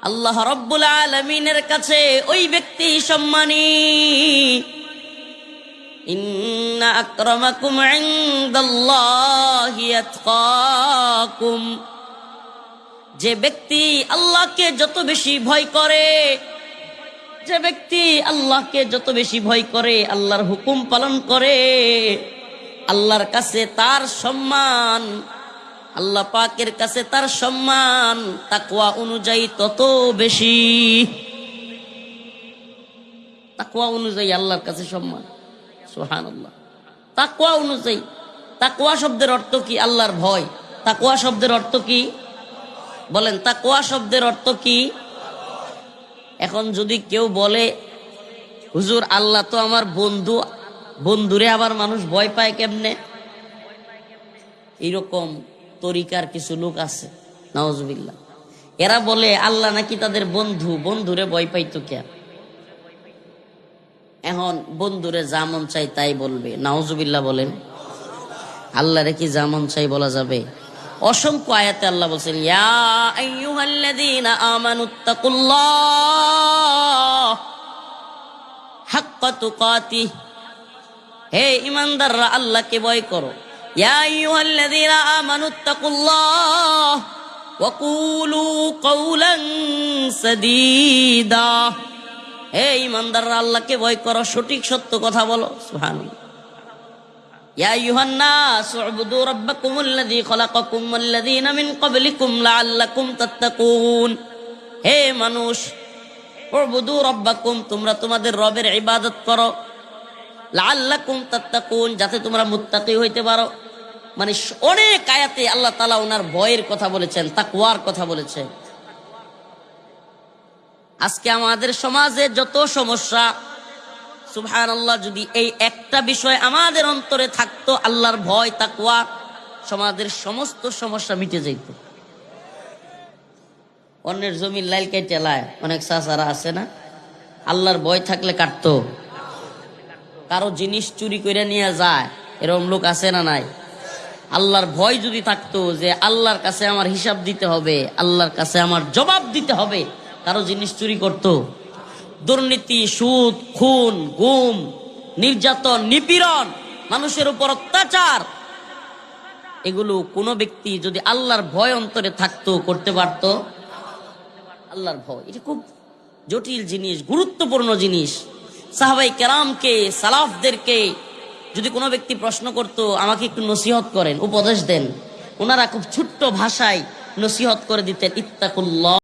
আল্লাহ রাব্বুল আলামিনের কাছে ওই ব্যক্তি সম্মানী। ইন্না আকরামাকুম ইনদাল্লাহি আতকাকুম, যে ব্যক্তি আল্লাহকে যত বেশি ভয় করে, যে ব্যক্তি আল্লাহকে যত বেশি ভয় করে, আল্লাহর হুকুম পালন করে, আল্লাহর কাছে তার সম্মান, আল্লাহ পাকের কাছে তার সম্মান তাকওয়া অনুযায়ী তত বেশি। তাকওয়া অনুযায়ী আল্লাহর কাছে সম্মান। সুবহানাল্লাহ। তাকওয়া অনুযায়ী। তাকওয়া শব্দের অর্থ কি? আল্লাহর ভয়। তাকওয়া শব্দের অর্থ কি? বলেন, তাকওয়া শব্দের অর্থ কি? এখন যদি কেউ বলে, হুজুর আল্লাহ তো আমার বন্ধু, বন্ধুরে আবার মানুষ ভয় পায় কেমনে? এইরকম তরিকার কিছু লোক আছে, নাউজুবিল্লাহ। এরা বলে আল্লাহ নাকি তাদের বন্ধু, বন্ধুরে ভয় পাইতো কে? এখন বন্ধুরে যা মন চাই তাই বলবে, নাউজুবিল্লাহ বলেন। আল্লাহরে কি যা মন চাই বলা যাবে? অসংখ্য আয়াতে আল্লাহ বলছেন, ইয়া আইয়ুহাল্লাযীনা আমানুত্তাকুল্লাহ হাক্কা তুকাতিহ, হে ঈমানদাররা আল্লাহকে ভয় করো। ইয়া আইয়ুহাল্লাযীনা আমানুত্তাকুল্লাহ ওয়া কুলু কাওলান সাদীদা, হে ঈমানদাররা আল্লাহকে ভয় করো, সঠিক সত্য কথা বলো। সুবহানাল্লাহ। ইয়া আইয়ুহান নাস উবুদু রাব্বাকুমুল্লাযী খালাকাকুম ওয়াল্লাযীনা মিন ক্বাবলিকুম লাআল্লাকুম তাত্তাকুন, হে মানুষ, উবুদু রাব্বাকুম, তোমরা তোমাদের রবের ইবাদত করো, লাআল্লাকুম তাত্তাকুন, যাতে তোমরা মুত্তাকি হইতে পারো। মানে অনেক আয়াতে আল্লাহ তাআলা ওনার ভয়ের কথা বলেছেন, তাকওয়ার কথা বলেছেন। আজকে আমাদের সমাজে যত সমস্যা, সুবহানাল্লাহ, যদি এই একটা বিষয় আমাদের অন্তরে থাকতো, আল্লাহর ভয়, তাকওয়া, সমাজের সমস্ত সমস্যা মিটে যেত। অন্যের জমির লাইল কেটে লায়, অনেক চাচারা আছে না, আল্লাহর ভয় থাকলে কাটতো। কারো জিনিস চুরি করে নিয়ে যায়, এরকম লোক আছে না নাই? আল্লাহর ভয় যদি থাকতো যে আল্লাহর কাছে আমার হিসাব দিতে হবে, আল্লাহর কাছে আমার জবাব দিতে হবে, কারো জিনিস চুরি করতো? দুর্নীতি, সুদ, খুন, গুম, নির্যাতন, নিপীড়ন, মানুষের উপর অত্যাচার, এগুলো কোনো ব্যক্তি যদি আল্লাহর ভয় অন্তরে থাকতো করতে পারতো? আল্লাহর ভয় এটা খুব জটিল জিনিস, গুরুত্বপূর্ণ জিনিস। সাহাবাই কেরামকে, সালাফদেরকে যদি কোনো ব্যক্তি প্রশ্ন করত, আমাকে একটু নসিহত করেন, উপদেশ দেন, ওনারা খুব ছোট্ট ভাষায় নসিহত করে দিতেন, ইত্তাকুল্লাহ।